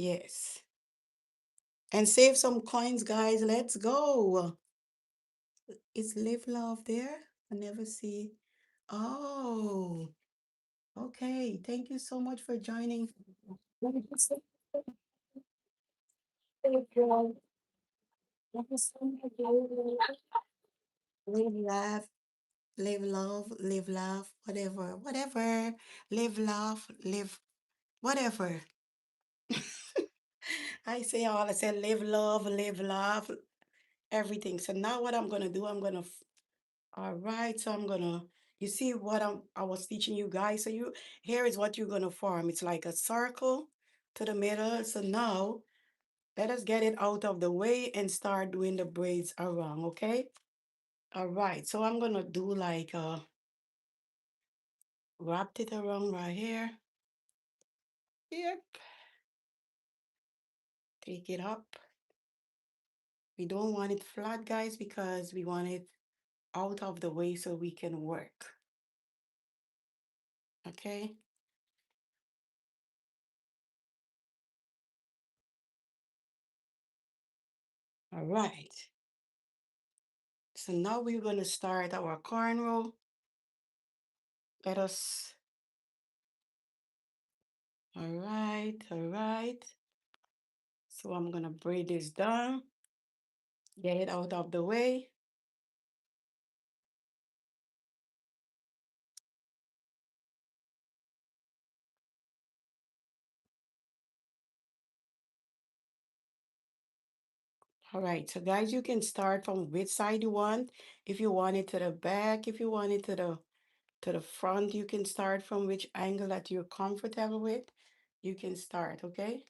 Yes. And save some coins, guys. Let's go. Is Live Love there? I never see. Oh, okay. Thank you so much for joining. Live, laugh, live, love, live, laugh, whatever, whatever. Live, laugh, live, whatever. I say live, love, live, laugh, everything. So now what I'm gonna do, all right, so you see what I was teaching you guys. So here is what you're gonna form. It's like a circle to the middle. So now let us get it out of the way and start doing the braids around, okay? All right, so I'm gonna do like wrapped it around right here. Yep, take it up. We don't want it flat, guys, because we want it out of the way so we can work. Okay. All right. So now we're going to start our cornrow. Let us, all right, all right. So I'm going to braid this down, get it out of the way. All right, so guys, you can start from which side you want. If you want it to the back, if you want it to the front, you can start from which angle that you're comfortable with. You can start, okay?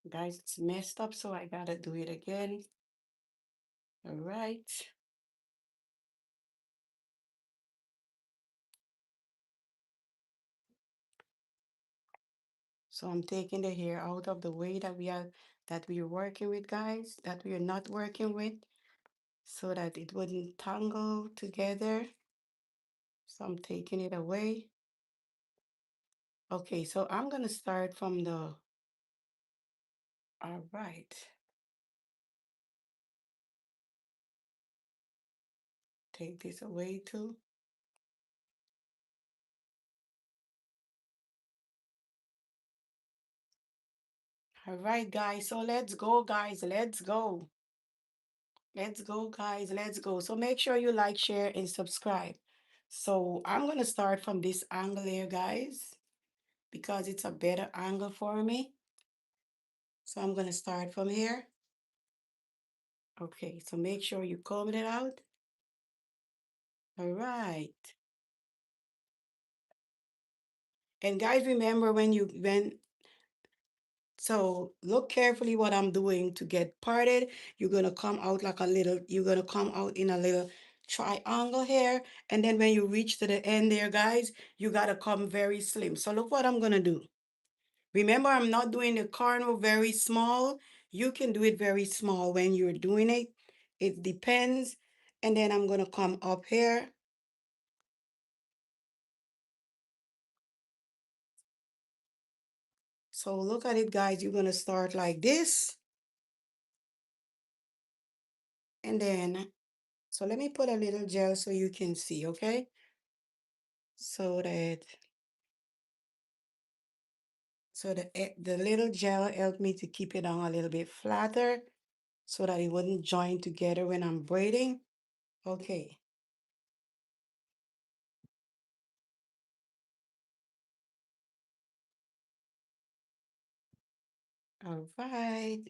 Guys, it's messed up, so I gotta do it again. All right. So I'm taking the hair out of the way that we are working with, guys, that we are not working with, so that it wouldn't tangle together. So I'm taking it away. Okay, so I'm gonna start from all right. Take this away too. All right, guys, so let's go, guys, let's go. Let's go, guys, let's go. So make sure you like, share, and subscribe. So I'm gonna start from this angle here, guys, because it's a better angle for me. So I'm gonna start from here. Okay, so make sure you comb it out. All right. And guys, remember so look carefully what I'm doing to get parted. You're gonna come out like a little, you're gonna come out in a little triangle here. And then when you reach to the end there, guys, you gotta come very slim. So look what I'm gonna do. Remember, I'm not doing the corner very small. You can do it very small when you're doing it. It depends. And then I'm gonna come up here. So look at it, guys. You're gonna start like this. And then, so let me put a little gel so you can see, okay? So that, the little gel helped me to keep it on a little bit flatter so that it wouldn't join together when I'm braiding. Okay. All right.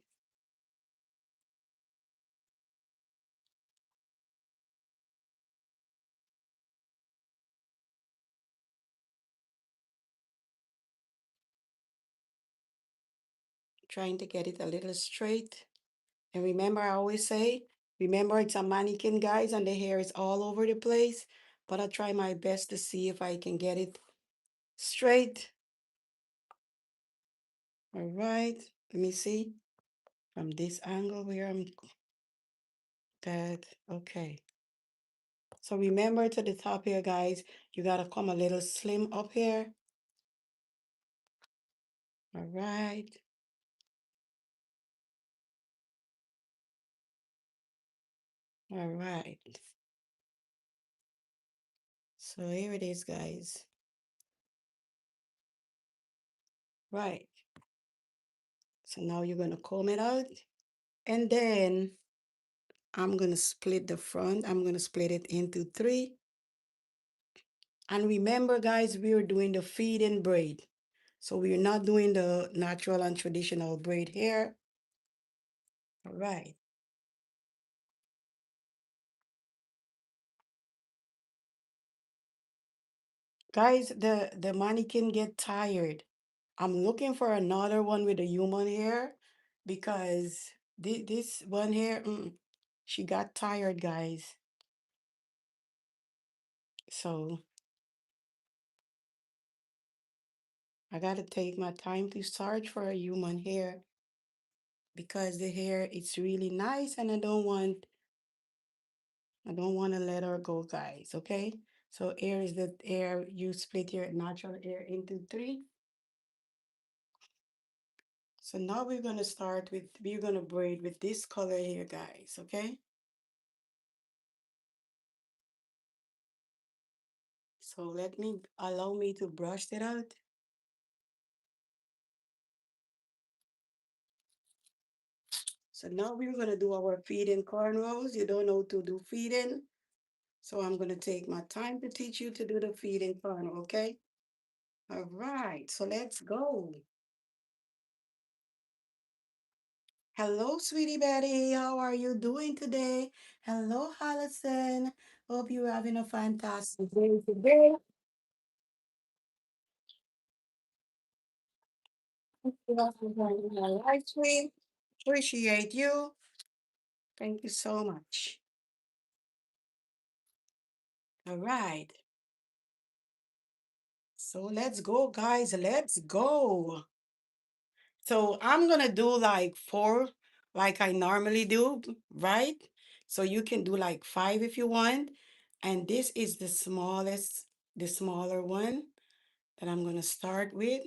Trying to get it a little straight. And remember, I always say, remember it's a mannequin, guys, and the hair is all over the place. But I try my best to see if I can get it straight. All right. Let me see from this angle where I'm that. Okay. So remember to the top here, guys, you gotta come a little slim up here. All right. All right. So here it is, guys. Right. So now you're gonna comb it out. And then I'm gonna split the front. I'm gonna split it into three. And remember, guys, we're doing the feed and braid. So we're not doing the natural and traditional braid here. All right. Guys, the mannequin get tired. I'm looking for another one with a human hair because this one here, she got tired, guys. So I gotta take my time to search for a human hair because the hair it's really nice and I don't want to let her go, guys. Okay. So here is the hair. You split your natural hair into three. So now we're gonna braid with this color here, guys. Okay. So allow me to brush it out. So now we're gonna do our feeding cornrows. You don't know to do feeding. So I'm gonna take my time to teach you to do the feeding cornrow, okay? All right, so let's go. Hello, sweetie Betty. How are you doing today? Hello, Allison. Hope you're having a fantastic day today. Thank you for joining my live stream. Appreciate you. Thank you so much. All right. So let's go, guys. Let's go. So I'm gonna do like four, like I normally do, right? So you can do like five if you want. And this is the smaller one that I'm gonna start with.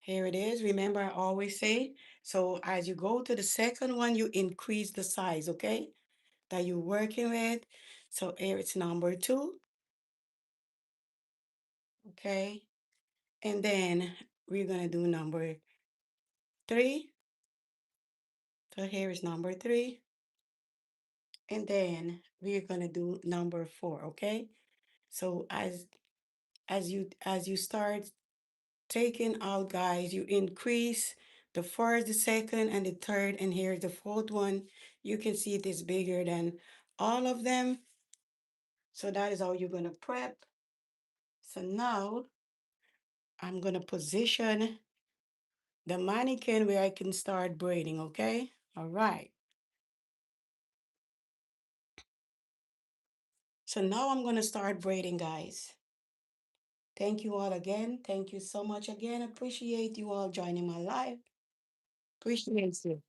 Here it is. Remember, I always say, so as you go to the second one, you increase the size, okay? That you're working with. So here it's number two, okay? And then we're gonna do number three. So here is number three. And then we're gonna do number four, okay? So as you start taking out, guys, you increase the first, the second, and the third, and here's the fourth one. You can see it is bigger than all of them. So that is how you're gonna prep. So now I'm gonna position the mannequin where I can start braiding, okay? All right. So now I'm gonna start braiding, guys. Thank you all again. Thank you so much again. Appreciate you all joining my live. Appreciate you.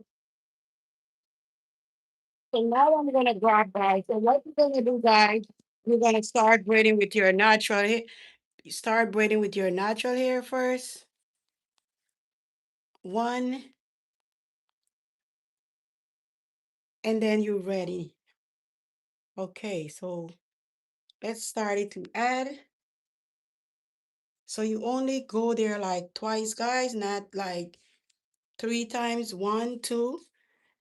So now I'm gonna grab, guys. So what you're gonna do, guys, you're gonna start braiding with your natural hair. You start braiding with your natural hair first. One, and then you're ready. Okay, so let's start it to add. So you only go there like twice, guys, not like three times. One, two.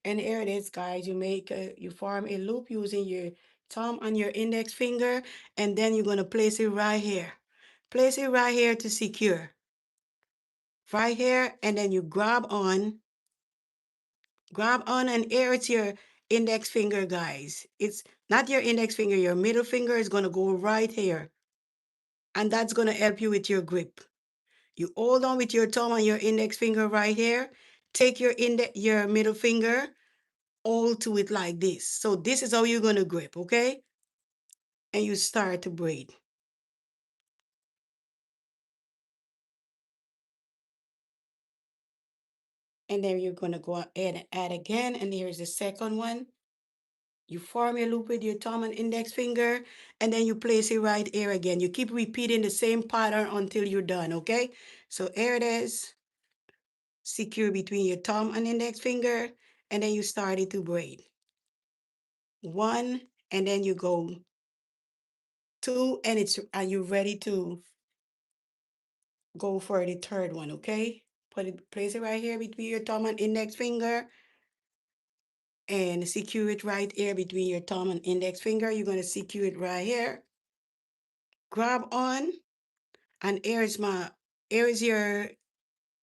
And here it is, guys. You form a loop using your thumb and your index finger, and then you're gonna place it right here. Place it right here to secure. Right here, and then you grab on, and here it's your index finger, guys. It's not your index finger, your middle finger is gonna go right here, and that's gonna help you with your grip. You hold on with your thumb and your index finger right here. Take your middle finger, all to it like this. So this is how you're going to grip, okay? And you start to braid. And then you're going to go ahead and add again. And here's the second one. You form your loop with your thumb and index finger, and then you place it right here again. You keep repeating the same pattern until you're done, okay? So here it is, secure between your thumb and index finger, and then you start it to braid. One, and then you go two, and you're ready to go for the third one, okay? Place it right here between your thumb and index finger, and secure it right here between your thumb and index finger. You're gonna secure it right here. Grab on, and here is your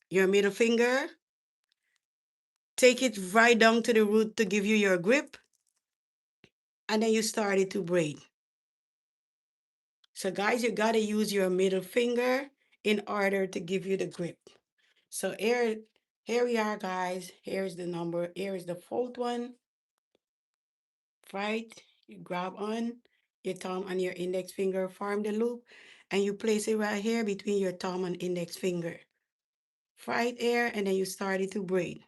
middle finger. Take it right down to the root to give you your grip, and then you start it to braid. So guys, you gotta use your middle finger in order to give you the grip. So here we are, guys. Here's the number. Here is the fourth one, right? You grab on your thumb and your index finger, form the loop, and you place it right here between your thumb and index finger. Right here, and then you start it to braid.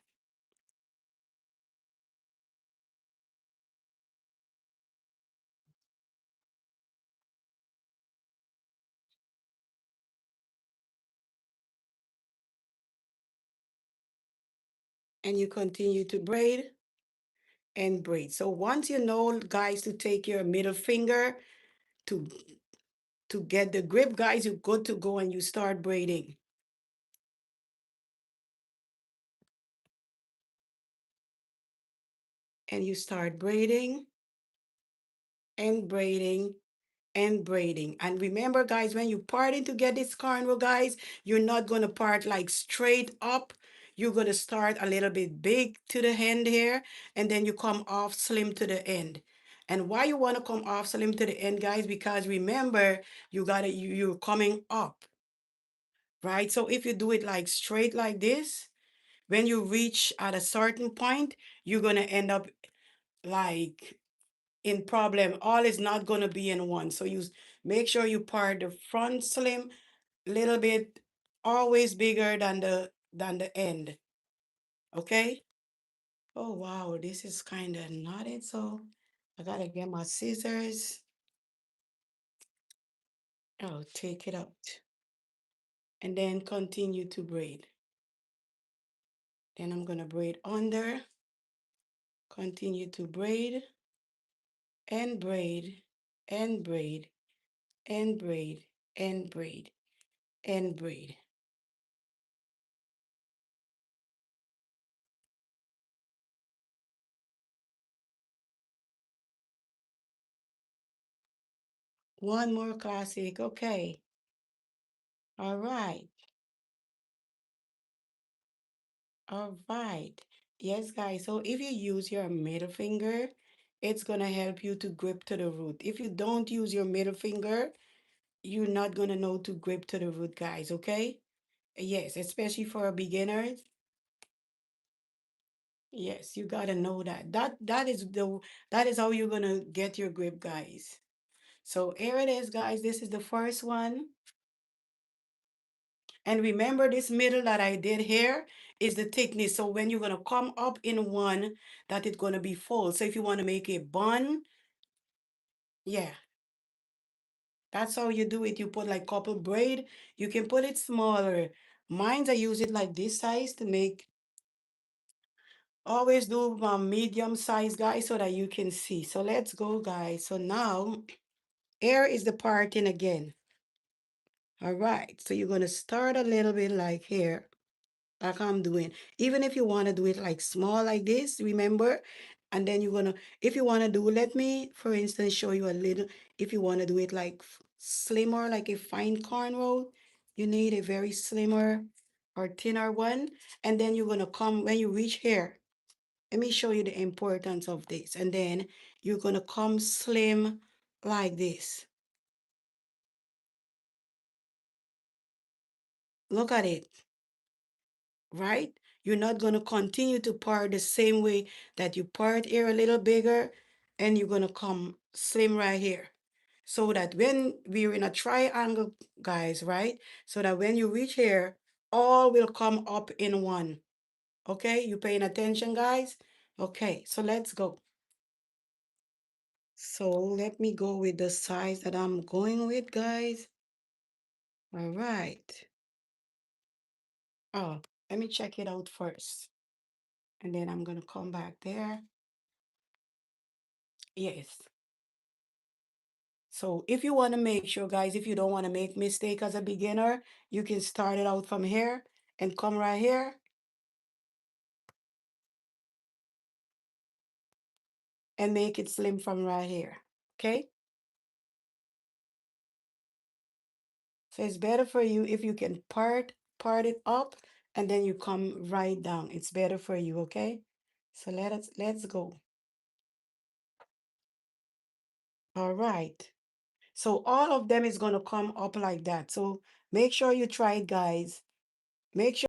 And you continue to braid and braid. So once you know, guys, to take your middle finger to get the grip, guys, you're good to go and you start braiding. And you start braiding and braiding and braiding. And remember, guys, when you parting to get this cornrow, guys, you're not going to part like straight up. You're going to start a little bit big to the end here, and then you come off slim to the end. And why you want to come off slim to the end, guys? Because remember, you're coming up, right? So if you do it like straight like this, when you reach at a certain point, you're going to end up like in problem. All is not going to be in one. So you make sure you part the front slim little bit, always bigger than the end. Okay? Oh wow, this is kind of knotted, so I gotta get my scissors. Oh, take it out and then continue to braid. Then I'm gonna braid under, continue to braid and braid and braid and braid and braid and braid. One more classic. Okay. All right. All right. Yes, guys. So if you use your middle finger, it's gonna help you to grip to the root. If you don't use your middle finger, you're not gonna know to grip to the root, guys. Okay? Yes, especially for beginners. Yes, you gotta know that. That is how you're gonna get your grip, guys. So here it is, guys. This is the first one. And remember this middle that I did here is the thickness. So when you're going to come up in one, that it's going to be full. So if you want to make a bun, yeah, that's how you do it. You put like couple braid. You can put it smaller. Mine's I use it like this size to make, always do my medium size, guys, so that you can see. So let's go, guys. So now here is the parting again. All right. So you're going to start a little bit like here, like I'm doing. Even if you want to do it like small like this, remember? And then you're gonna, if you want to do, let me, for instance, show you a little, if you want to do it like slimmer, like a fine cornrow, you need a very slimmer or thinner one. And then you're gonna come, when you reach here, let me show you the importance of this. And then you're gonna come slim like this. Look at it. Right? You're not going to continue to part the same way that you part here a little bigger, and you're going to come slim right here. So that when we're in a triangle, guys, right? So that when you reach here, all will come up in one. Okay? You paying attention, guys? Okay, so let's go. So let me go with the size that I'm going with, guys. All right. Oh, let me check it out first. And then I'm gonna come back there. Yes. So if you want to make sure, guys, if you don't want to make mistake as a beginner, you can start it out from here and come right here and make it slim from right here. Okay? So it's better for you if you can part it up and then you come right down. It's better for you, okay? So let's go. All right. So all of them is gonna come up like that. So make sure you try it, guys. Make sure